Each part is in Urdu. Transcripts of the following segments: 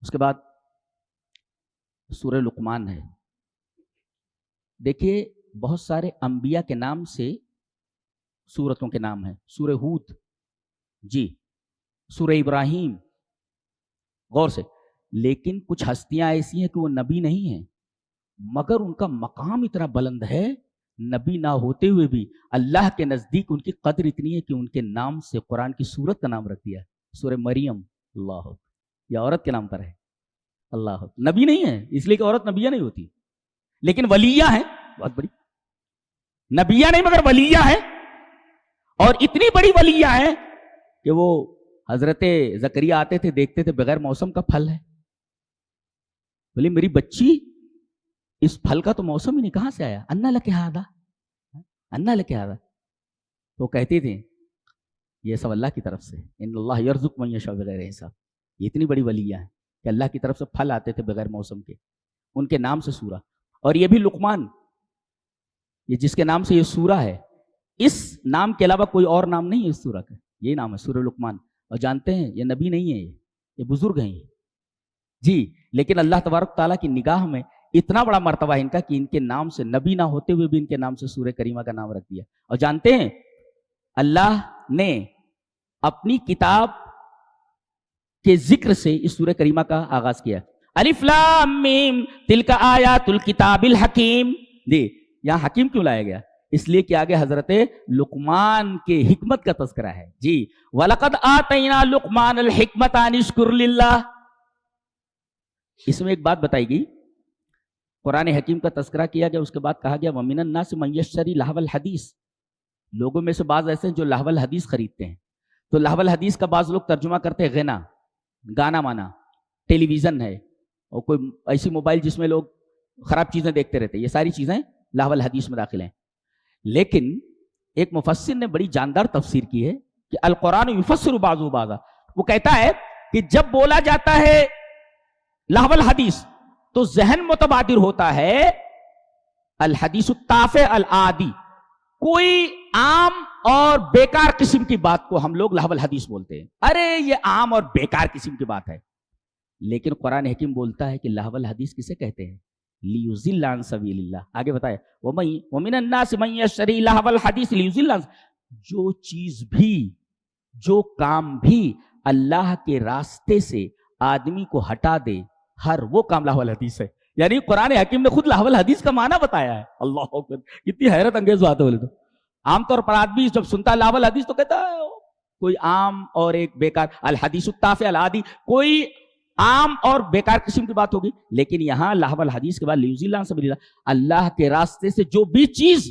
اس کے بعد سورہ لقمان ہے. دیکھیے بہت سارے انبیاء کے نام سے سورتوں کے نام ہیں. سورہ ہود، جی، سورہ ابراہیم، غور سے. لیکن کچھ ہستیاں ایسی ہیں کہ وہ نبی نہیں ہیں، مگر ان کا مقام اتنا بلند ہے، نبی نہ ہوتے ہوئے بھی اللہ کے نزدیک ان کی قدر اتنی ہے کہ ان کے نام سے قرآن کی سورت کا نام رکھ دیا ہے. سورہ مریم. اللہ، یہ عورت کے نام پر ہے. اللہ، نبی نہیں ہے اس لیے کہ عورت نبیہ نہیں ہوتی، لیکن ولیہ ہیں، بہت بڑی نبیہ نہیں مگر ولیہ ہیں. اور اتنی بڑی ولیہ ہیں کہ وہ حضرت زکریا آتے تھے، دیکھتے تھے بغیر موسم کا پھل ہے. بولے میری بچی اس پھل کا تو موسم ہی نہیں، کہاں سے آیا؟ انا لک ھذا، انا لک ھذا. تو کہتے تھے یہ سب اللہ کی طرف سے، ان اللہ یرزق من یشاء بغیر حساب. یہ اتنی بڑی ولیہ ہیں کہ اللہ کی طرف سے پھل آتے تھے بغیر موسم کے. ان کے نام سے سورہ. اور یہ بھی لقمان، یہ جس کے نام سے یہ سورہ ہے، اس نام کے علاوہ کوئی اور نام نہیں ہے اس سورہ کا، یہ نام ہے سورہ لقمان. اور جانتے ہیں یہ نبی نہیں ہے، یہ بزرگ ہیں جی. لیکن اللہ تبارک تعالیٰ کی نگاہ میں اتنا بڑا مرتبہ ہے ان کا کہ ان کے نام سے نبی نہ ہوتے ہوئے بھی ان کے نام سے سورہ کریمہ کا نام رکھ دیا. اور جانتے ہیں اللہ نے اپنی کتاب کے ذکر سے اس سورہ کریمہ کا آغاز کیا. الف لام میم تلک آیات الکتاب الحکیم. جی، یہاں حکیم کیوں لایا گیا؟ اس لیے کہ آگے حضرت لقمان کے حکمت کا تذکرہ ہے. جی، وَلَقَدْ آتَيْنَا لُقْمَانَ الْحِكْمَةَ أَنِ اشْكُرْ لِلَّهِ. اس میں ایک بات بتائی گئی، قرآن حکیم کا تذکرہ کیا گیا، اس کے بعد کہا گیا وَمِنَ النَّاسِ مَن يَشْتَرِي لَهْوَ الْحَدِيثِ. لوگوں میں سے بعض ایسے ہیں جو لہو الحدیث خریدتے ہیں. تو لہو الحدیث کا بعض لوگ ترجمہ کرتے ہیں غنا، گانا مانا، ٹیلی ویژن ہے، اور کوئی ایسی موبائل جس میں لوگ خراب چیزیں دیکھتے رہتے. یہ ساری چیزیں لہو الحدیث میں داخل ہیں. لیکن ایک مفسر نے بڑی جاندار تفسیر کی ہے کہ القرآن یفسر بعضہ بعضا. وہ کہتا ہے کہ جب بولا جاتا ہے لہو الحدیث تو ذہن متبادر ہوتا ہے الحدیث التافہ العادی، کوئی عام اور بیکار قسم کی بات کو ہم لوگ لہو الحدیث بولتے ہیں، ارے یہ عام اور بیکار قسم کی بات ہے. لیکن قرآن حکیم بولتا ہے کہ لہو الحدیث کسے کہتے ہیں؟ لیضل عن سبیل اللہ. آگے بتائے ومن الناس من یشتری لہو الحدیث لیضل عن. جو چیز بھی، جو کام بھی اللہ کے راستے سے آدمی کو ہٹا دے، ہر وہ کام لہو الحدیث ہے. یعنی قرآن حکیم نے خود لہو الحدیث کا معنی بتایا ہے. اللہ اکبر، کتنی حیرت انگیز بات ہے. بولے تو عام طور پر آدمی جب سنتا ہے لہو الحدیث تو کہتا ہے کوئی عام اور ایک بیکار، الحدیث التافہ العادی، کوئی عام اور بیکار قسم کی بات ہوگی. لیکن یہاں لہو الحدیث کے بعد لیضل عن سبیل اللہ، اللہ کے راستے سے جو بھی چیز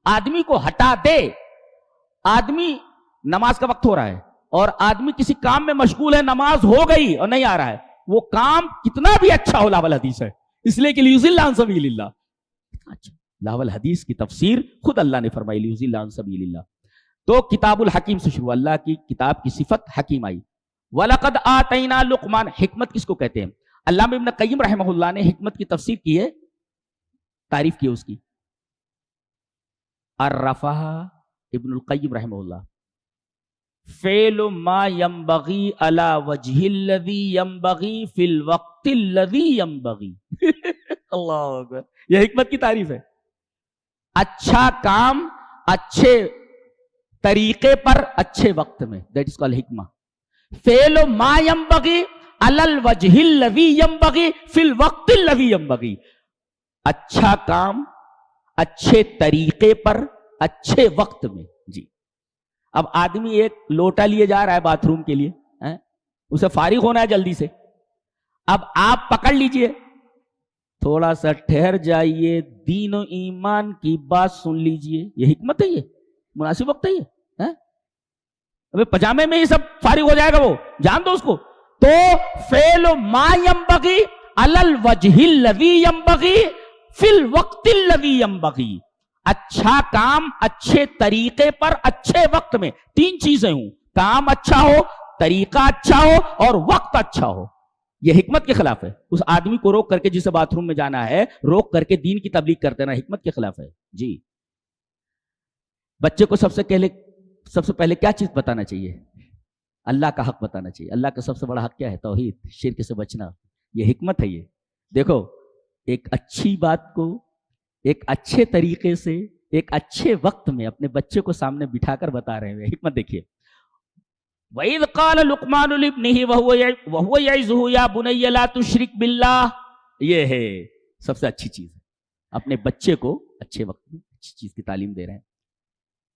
آدمی کو ہٹا دے. آدمی نماز کا وقت ہو رہا ہے اور آدمی کسی کام میں مشغول ہے، نماز ہو گئی اور نہیں آ رہا ہے، وہ کام کتنا بھی اچھا ہو لہو الحدیث ہے، اس لیے کہ لیضل عن سبیل اللہ. اچھا، لہو الحدیث کی تفسیر خود اللہ نے فرمائی لیضل عن سبیل اللہ. تو کتاب الحکیم سے شروع، اللہ کی کتاب کی صفت حکیم آئی. وَلَقَدْ آتَيْنَا لُقْمَانَ. حکمت کس کو کہتے ہیں؟ علامہ ابن قیم رحمہ اللہ نے حکمت کی تفسیر کی ہے، تعریف کی اس کی. عرفها ابن القیم رحمہ اللہ، فعل ما ينبغي على وجه الذي ينبغي في الوقت الذي ينبغي. اللہ اکبر، یہ حکمت کی تعریف ہے. اچھا کام اچھے طریقے پر اچھے وقت میں، دیٹ از کال حکمہ. فعل ما ينبغي على الوجه الذي ينبغي في الوقت الذي ينبغي. اچھا کام اچھے طریقے پر اچھے وقت میں. جی، اب آدمی ایک لوٹا لیے جا رہا ہے باتھ روم کے لیے، اسے فارغ ہونا ہے جلدی سے. اب آپ پکڑ لیجئے، تھوڑا سا ٹھہر جائیے، دین و ایمان کی بات سن لیجئے. یہ حکمت ہے، یہ مناسب وقت ہے. یہ ابھی پجامے میں ہی سب فارغ ہو جائے گا، وہ جان دو اس کو. تو فعل ما ينبغي على الوجه الذي ينبغي في الوقت الذي ينبغي. اچھا کام اچھے طریقے پر اچھے وقت میں. تین چیزیں ہوں، کام اچھا ہو، طریقہ اچھا ہو اور وقت اچھا ہو. یہ حکمت کے خلاف ہے. اس آدمی کو روک کر کے جسے باتھ روم میں جانا ہے، روک کر کے دین کی تبلیغ کرتے رہنا حکمت کے خلاف ہے. جی، بچے کو سب سے پہلے کیا چیز بتانا چاہیے؟ اللہ کا حق بتانا چاہیے. اللہ کا سب سے بڑا حق کیا ہے؟ توحید، شرک سے بچنا. یہ حکمت ہے. یہ دیکھو ایک اچھی بات کو ایک اچھے طریقے سے ایک اچھے وقت میں اپنے بچے کو سامنے بٹھا کر بتا رہے ہیں. حکمت دیکھیے. وَإِذْ قَالَ لُقْمَانُ لِابْنِهِ وَهُوَ يَعِظُهُ يَا بُنَيَّ لَا تُشْرِكْ بِاللَّهِ. یہ ہے سب سے اچھی چیز ہے. اپنے بچے کو اچھے وقت میں اچھی چیز کی تعلیم دے رہے ہیں.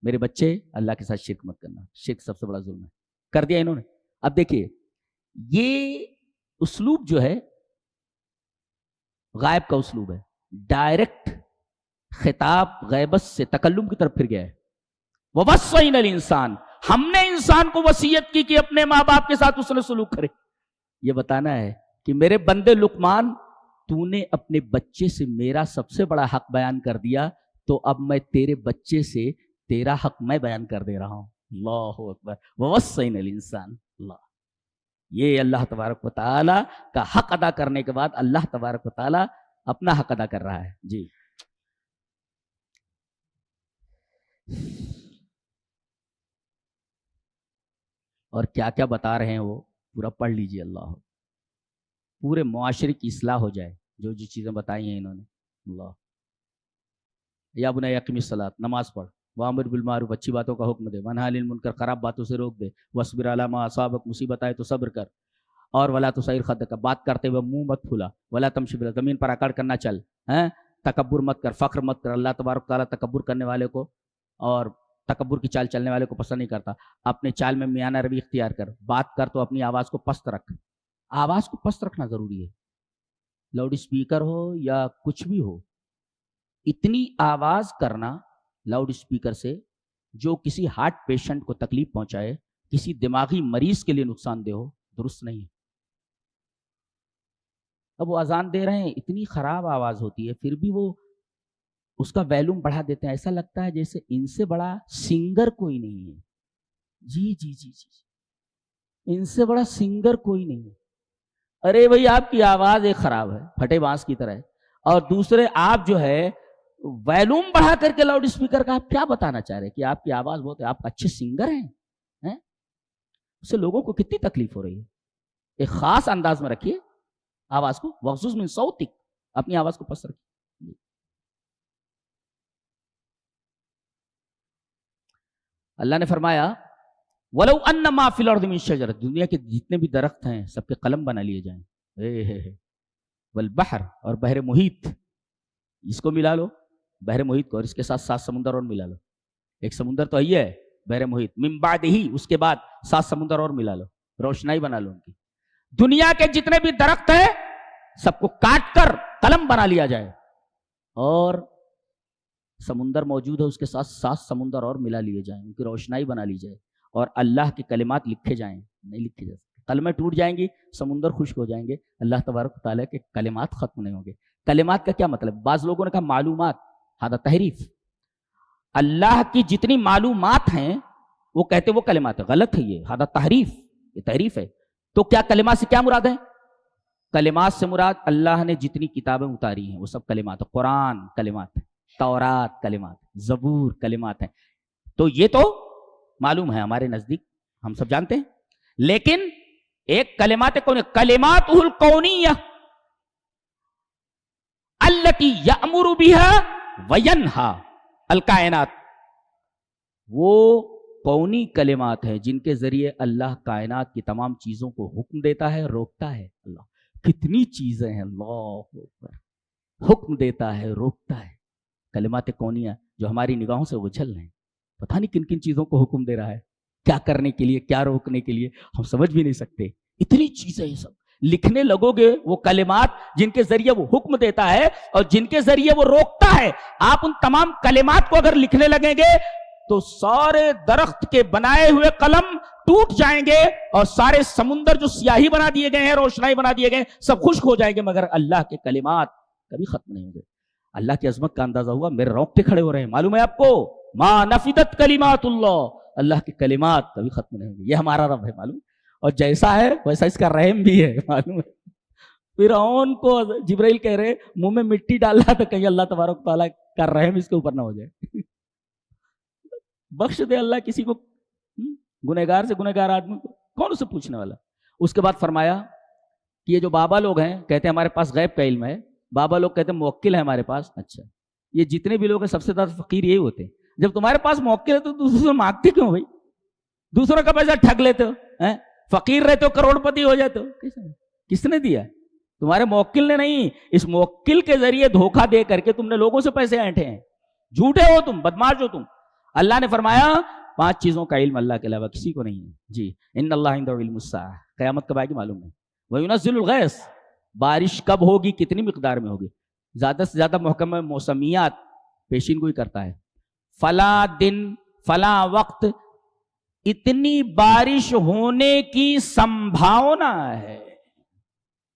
میرے بچے اللہ کے ساتھ شرک مت کرنا. شرک سب سے بڑا ظلم ہے. کر دیا انہوں نے. اب دیکھیے یہ اسلوب جو ہے غائب کا اسلوب ہے. ڈائریکٹ خطاب غیبت سے تکلم کی طرف پھر گیا ہے. وَوَصَّيْنَا الْإِنسَانَ. ہم نے انسان کو وصیت کی کہ اپنے ماں باپ کے ساتھ اس نے سلوک کرے. یہ بتانا ہے کہ میرے بندے لقمان تو نے اپنے بچے سے میرا سب سے بڑا حق بیان کر دیا, تو اب میں تیرے بچے سے تیرا حق میں بیان کر دے رہا ہوں. اللہ اکبر. وَوَصَّيْنَا الْإِنسَانَ. اللہ یہ اللہ تبارک و تعالیٰ کا حق ادا کرنے کے بعد اللہ تبارک و تعالیٰ اپنا حق ادا کر رہا ہے. جی اور کیا کیا بتا رہے ہیں وہ پورا پڑھ لیجیے. اللہ پورے معاشرے کی اصلاح ہو جائے جو جو چیزیں بتائی ہیں انہوں نے. اللہ یا بنی اقیم الصلاۃ. نماز پڑھ. وامر بالمعروف. اچھی باتوں کا حکم دے. ونہی عن المنکر. خراب باتوں سے روک دے. واصبر علی ما اصابک. مصیبت آئے تو صبر کر. اور ولا تصعر خدک. بات کرتے ہوئے منہ مت پھلا. ولا تمشی فی الارض. زمین پر اکڑ کرنا چل. تکبر مت کر. فخر مت کر. اللہ تبارک تعالیٰ تکبر کرنے والے کو اور تکبر کی چال چلنے والے کو پسند نہیں کرتا. اپنے چال میں میانہ روی اختیار کر. بات کر تو اپنی آواز کو پست رکھ. آواز کو پست رکھنا ضروری ہے. لاؤڈ اسپیکر ہو یا کچھ بھی ہو, اتنی آواز کرنا لاؤڈ اسپیکر سے جو کسی ہارٹ پیشنٹ کو تکلیف پہنچائے, کسی دماغی مریض کے لیے نقصان دہ ہو, درست نہیں ہے. اب وہ اذان دے رہے ہیں, اتنی خراب آواز ہوتی ہے, پھر بھی وہ اس کا ویلوم بڑھا دیتے ہیں. ایسا لگتا ہے جیسے ان سے بڑا سنگر کوئی نہیں ہے. جی جی جی جی, ان سے بڑا سنگر کوئی نہیں ہے. ارے بھائی آپ کی آواز ایک خراب ہے, پھٹے بانس کی طرح ہے, اور دوسرے آپ جو ہے ویلوم بڑھا کر کے لاؤڈ اسپیکر کا آپ کیا بتانا چاہ رہے ہیں کہ آپ کی آواز بہت ہے, آپ اچھے سنگر ہیں. اس سے لوگوں کو کتنی تکلیف ہو رہی ہے. ایک خاص انداز میں رکھیے آواز کو. وغضض من صوتک. اپنی آواز کو پست رکھیے. اللہ نے فرمایا وَلَوْ أَنَّ مَا فِي الْأَرْضِ مِن شَجَرَةٍ. دنیا کے جتنے بھی درخت ہیں سب کے قلم بنا لیے جائیں. وَالْبَحْرِ. اور بحر محیط, اس کو ملا لو بحر محیط کو, اور اس کے ساتھ 7 سمندر اور ملا لو. ایک سمندر تو یہ ہے بحر محیط. من بعدہ, اس کے بعد 7 سمندر اور ملا لو, روشنائی بنا لو ان کی. دنیا کے جتنے بھی درخت ہیں سب کو کاٹ کر قلم بنا لیا جائے, اور سمندر موجود ہے اس کے ساتھ 7 سمندر اور ملا لیے جائیں, ان کی روشنائی بنا لی جائے, اور اللہ کے کلمات لکھے جائیں. نہیں لکھے جا سکتے. قلمیں ٹوٹ جائیں گی, سمندر خشک ہو جائیں گے, اللہ تبارک و تعالیٰ کے کلمات ختم نہیں ہوں گے. کلمات کا کیا مطلب؟ بعض لوگوں نے کہا معلومات. ہذا تحریف. اللہ کی جتنی معلومات ہیں وہ کہتے وہ کلمات ہیں. غلط ہے یہ. ہذا تحریف. یہ تحریف ہے. تو کیا کلمات سے کیا مراد ہے؟ کلمات سے مراد اللہ نے جتنی کتابیں اتاری ہیں وہ سب کلمات. قرآن کلمات ہے, تورات کلمات, زبور کلمات ہیں. تو یہ تو معلوم ہے ہمارے نزدیک, ہم سب جانتے ہیں. لیکن ایک کلمات کلمات الکونیہ التی یأمر بها وینہا الکائنات. وہ کونی کلمات ہیں جن کے ذریعے اللہ کائنات کی تمام چیزوں کو حکم دیتا ہے, روکتا ہے. اللہ کتنی چیزیں ہیں, اللہ اکبر. حکم دیتا ہے, روکتا ہے. کلمات کونیہ جو ہماری نگاہوں سے اچھل رہے ہیں, پتہ نہیں کن کن چیزوں کو حکم دے رہا ہے, کیا کرنے کے لیے, کیا روکنے کے لیے, ہم سمجھ بھی نہیں سکتے. اتنی چیزیں یہ سب لکھنے لگو گے, وہ کلمات جن کے ذریعے وہ حکم دیتا ہے اور جن کے ذریعے وہ روکتا ہے, آپ ان تمام کلمات کو اگر لکھنے لگیں گے تو سارے درخت کے بنائے ہوئے قلم ٹوٹ جائیں گے, اور سارے سمندر جو سیاہی بنا دیے گئے ہیں, روشنائی بنا دیے گئے, سب خشک ہو جائیں گے, مگر اللہ کے کلمات کبھی ختم نہیں ہوں گے. اللہ کی عظمت کا اندازہ ہوا, میرے رونگٹے کھڑے ہو رہے ہیں. معلوم ہے آپ کو, ما نفدت کلمات اللہ, اللہ کے کلمات کبھی ختم نہیں ہوں گے. یہ ہمارا رب ہے معلوم, اور جیسا ہے ویسا اس کا رحم بھی ہے معلوم ہے. فرعون کو جبرائیل کہہ رہے منہ میں مٹی ڈال رہا تھا, کہیں اللہ تبارک تعالیٰ کا رحم اس کے اوپر نہ ہو جائے. بخش دے اللہ کسی کو, گنہگار سے گنہگار آدمی کو, کون اسے پوچھنے والا. اس کے بعد فرمایا کہ یہ جو بابا لوگ ہیں کہتے ہیں ہمارے پاس غیب کا علم ہے، بابا لوگ کہتے ہیں موکل ہے ہمارے پاس. اچھا یہ جتنے بھی لوگ ہیں سب سے زیادہ فقیر یہی ہوتے ہیں. جب تمہارے پاس موکل ہے تو دوسروں سے مانگتے کیوں بھائی؟ دوسروں کا پیسہ ٹھگ لیتے ہو، فقیر رہتے ہو کروڑ پتی ہو جاتے ہو. کس نے دیا؟ تمہارے موکل نے نہیں. اس موکل کے ذریعے دھوکہ دے کر کے تم نے لوگوں سے پیسے اینٹھے ہیں. جھوٹے ہو تم، بدماش ہو تم. اللہ نے فرمایا 5 چیزوں کا علم اللہ کے علاوہ کسی کو نہیں ہے. جی ان اللہ عنده علم الساعہ، قیامت کب آئے گی معلوم نہیں. وَيُنَزِّلُ الْغَيْثَ، بارش کب ہوگی کتنی مقدار میں ہوگی. زیادہ سے زیادہ محکمہ موسمیات پیشین گوئی کرتا ہے. فلاں دن فلاں وقت اتنی بارش ہونے کی سمبھاونا ہے.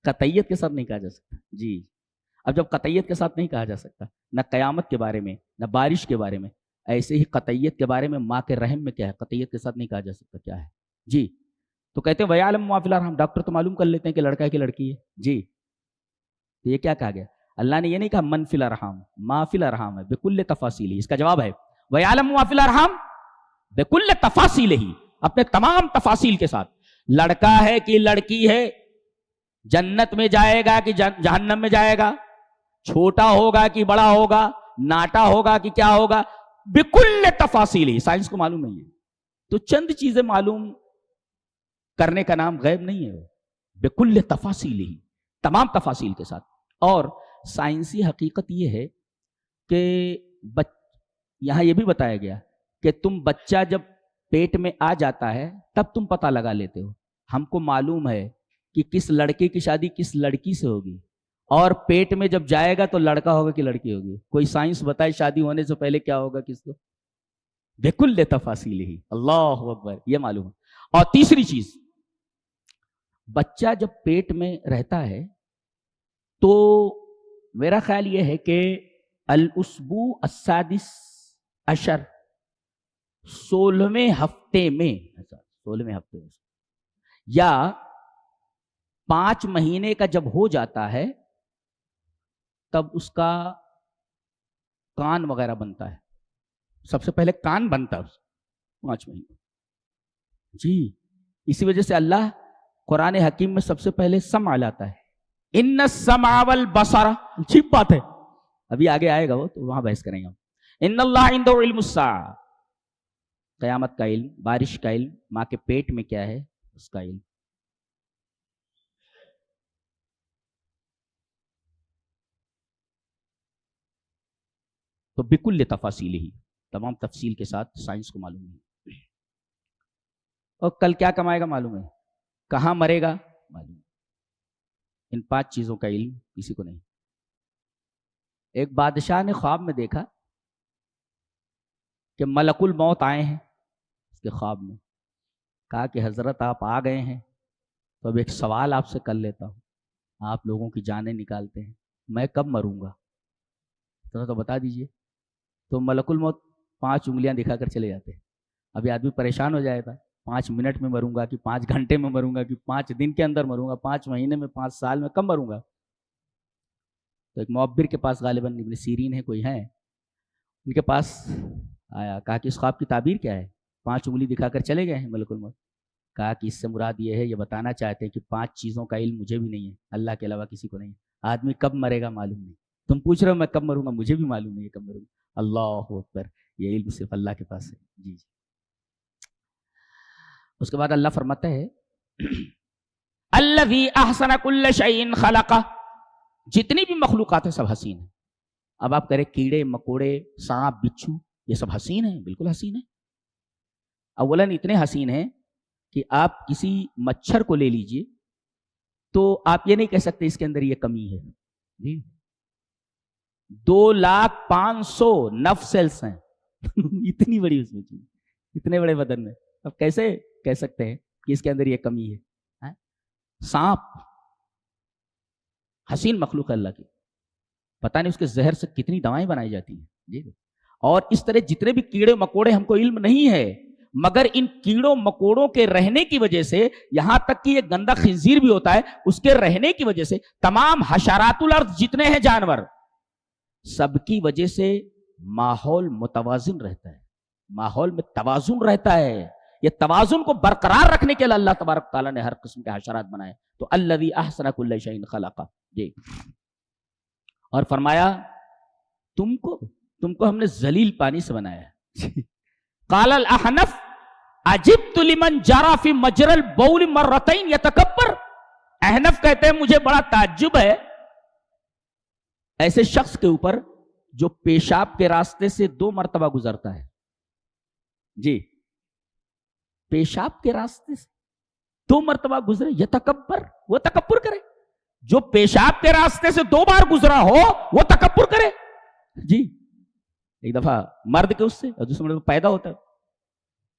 قطعیت کے ساتھ نہیں کہا جا سکتا. جی اب جب قطعیت کے ساتھ نہیں کہا جا سکتا نہ قیامت کے بارے میں نہ بارش کے بارے میں، ایسے ہی قطعیت کے بارے میں ماں کے رحم میں کیا ہے، قطعیت کے ساتھ نہیں کہا جا سکتا کیا ہے. جی تو کہتے ہیں وَيَعْلَمُ مَا فِي الْأَرْحَامِ، ڈاکٹر تو معلوم کر لیتے ہیں کہ لڑکا ہے کہ لڑکی ہے. جی تو یہ کیا کہا گیا؟ اللہ نے یہ نہیں کہا من فی الارحام، ما فی الارحام ہے بکل تفاصیلہ. اس کا جواب ہے وَيَعْلَمُ مَا فِي الْأَرْحَامِ بکل تفاصیلہ، اپنے تمام تفاصیل کے ساتھ. لڑکا ہے کہ لڑکی ہے، جنت میں جائے گا کہ جہنم میں جائے گا، چھوٹا ہوگا کہ بڑا ہوگا، ناٹا ہوگا کہ کیا ہوگا، بکل تفاصیل. سائنس کو معلوم نہیں ہے. تو چند چیزیں معلوم کرنے کا نام غیب نہیں ہے. بکل تفاصیل ہی، تمام تفاصیل کے ساتھ. اور سائنسی حقیقت یہ ہے کہ یہاں یہ بھی بتایا گیا کہ تم بچہ جب پیٹ میں آ جاتا ہے تب تم پتہ لگا لیتے ہو. ہم کو معلوم ہے کہ کس لڑکے کی شادی کس لڑکی سے ہوگی، اور پیٹ میں جب جائے گا تو لڑکا ہوگا کہ لڑکی ہوگی. کوئی سائنس بتائے شادی ہونے سے پہلے کیا ہوگا کس کو؟ بکل تفاصیل ہی. اللہ اکبر، یہ معلوم ہے. اور تیسری چیز، بچہ جب پیٹ میں رہتا ہے تو میرا خیال یہ ہے کہ الاسبوع السادس عشر، 16ویں ہفتے میں یا 5 مہینے کا جب ہو جاتا ہے تب اس کا کان وغیرہ بنتا ہے. سب سے پہلے کان بنتا ہے 5 مہینے. جی اسی وجہ سے اللہ قرآن حکیم میں سب سے پہلے سمع لاتا ہے. ان السمع والبصر، چھپ بات ہے، ابھی آگے آئے گا وہ تو وہاں بحث کریں گے ہم. ان اللہ عنده علم الساعہ، قیامت کا علم، بارش کا علم، ماں کے پیٹ میں کیا ہے اس کا علم. تو بکل تفاصیل ہی، تمام تفصیل کے ساتھ سائنس کو معلوم ہے. اور کل کیا کمائے گا معلوم ہے، کہاں مرے گا معلوم ہے. ان 5 چیزوں کا علم کسی کو نہیں. ایک بادشاہ نے خواب میں دیکھا کہ ملک الموت آئے ہیں اس کے خواب میں. کہا کہ حضرت آپ آ گئے ہیں تو اب ایک سوال آپ سے کر لیتا ہوں. آپ لوگوں کی جانیں نکالتے ہیں، میں کب مروں گا تو بتا دیجئے. تو ملک الموت 5 انگلیاں دکھا کر چلے جاتے ہیں. ابھی آدمی پریشان ہو جائے گا، 5 منٹ میں مروں گا کہ 5 گھنٹے میں مروں گا کہ 5 دن کے اندر مروں گا، 5 مہینے میں، 5 سال میں، کب مروں گا. تو ایک معبر کے پاس، غالباً ابن سیرین ہے کوئی ہے، ان کے پاس آیا، کہا کہ اس خواب کی تعبیر کیا ہے. 5 انگلی دکھا کر چلے گئے ہیں ملک الموت. کہا کہ اس سے مراد یہ ہے، یہ بتانا چاہتے ہیں کہ 5 چیزوں کا علم مجھے بھی نہیں ہے، اللہ کے علاوہ کسی کو نہیں ہے. آدمی کب مرے گا معلوم نہیں. تم پوچھ رہے ہو میں کب مروں گا، مجھے بھی معلوم نہیں ہے کب مروں گا. اللہ اکبر، یہ علم صرف اللہ کے پاس ہے. جی جی. اس کے بعد اللہ فرماتا ہے الذی احسن کل شیء خلقہ، جتنی بھی مخلوقات ہیں سب حسین ہیں. اب آپ کریں کیڑے مکوڑے سانپ بچھو، یہ سب حسین ہیں، بالکل حسین ہیں. اولاً اتنے حسین ہیں کہ آپ کسی مچھر کو لے لیجئے تو آپ یہ نہیں کہہ سکتے اس کے اندر یہ کمی ہے. جی 2,05,000 نف سیلز ہیں اتنی بڑی اس میں، اتنے بڑے بدن میں، اب کیسے کہہ سکتے ہیں کہ اس کے اندر یہ کمی ہے. سانپ حسین مخلوق ہے اللہ کی، پتہ نہیں اس کے زہر سے کتنی دوائیں بنائی جاتی ہیں. جی اور اس طرح جتنے بھی کیڑے مکوڑے، ہم کو علم نہیں ہے، مگر ان کیڑوں مکوڑوں کے رہنے کی وجہ سے، یہاں تک کہ یہ گندا خنزیر بھی ہوتا ہے، اس کے رہنے کی وجہ سے، تمام حشرات الارض جتنے ہیں جانور، سب کی وجہ سے ماحول متوازن رہتا ہے، ماحول میں توازن رہتا ہے. یہ توازن کو برقرار رکھنے کے لیے اللہ تبارک تعالیٰ نے ہر قسم کے حشرات بنائے. تو الذی احسن کل شیء خلق. جی اور فرمایا تم کو ہم نے ذلیل پانی سے بنایا ہے. قال الاحنف عجبت لمن جرى في مجرى البول مرتين يتكبر. احنف کہتے ہیں مجھے بڑا تعجب ہے ایسے شخص کے اوپر جو پیشاب کے راستے سے 2 مرتبہ گزرتا ہے. جی پیشاب کے راستے سے 2 مرتبہ گزرے, یتکبر, وہ تکبر کرے. جو پیشاب کے راستے سے 2 بار گزرا ہو وہ تکبر کرے. جی ایک دفعہ مرد کے اس سے اور دوسرے مرد پیدا ہوتا ہے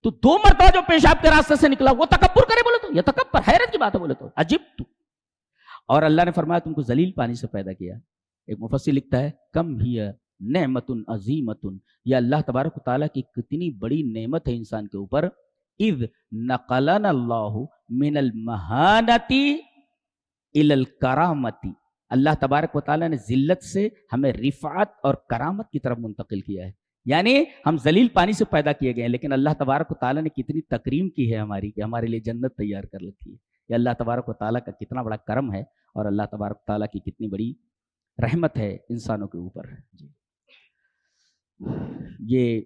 تو 2 مرتبہ جو پیشاب کے راستے سے نکلا وہ تکبر کرے بولے تو, یہ تکبر حیرت کی بات ہے بولے تو, عجیب تو. اور اللہ نے فرمایا تم کو ذلیل پانی سے پیدا کیا. ایک مفسر لکھتا ہے کم ہی نعمت عظیمت, یہ اللہ تبارک و تعالیٰ کی کتنی بڑی نعمت ہے انسان کے اوپر. اذ نقلنا اللہ من المہانتی الی الکرامتی, اللہ تبارک و تعالیٰ نے ذلت سے ہمیں رفعت اور کرامت کی طرف منتقل کیا ہے. یعنی ہم ذلیل پانی سے پیدا کیے گئے ہیں لیکن اللہ تبارک و تعالیٰ نے کتنی تکریم کی ہے ہماری کہ ہمارے لیے جنت تیار کر رکھی ہے. یہ اللہ تبارک و تعالیٰ کا کتنا بڑا کرم ہے اور اللہ تبارک و تعالیٰ کی کتنی بڑی رحمت ہے انسانوں کے اوپر. جی یہ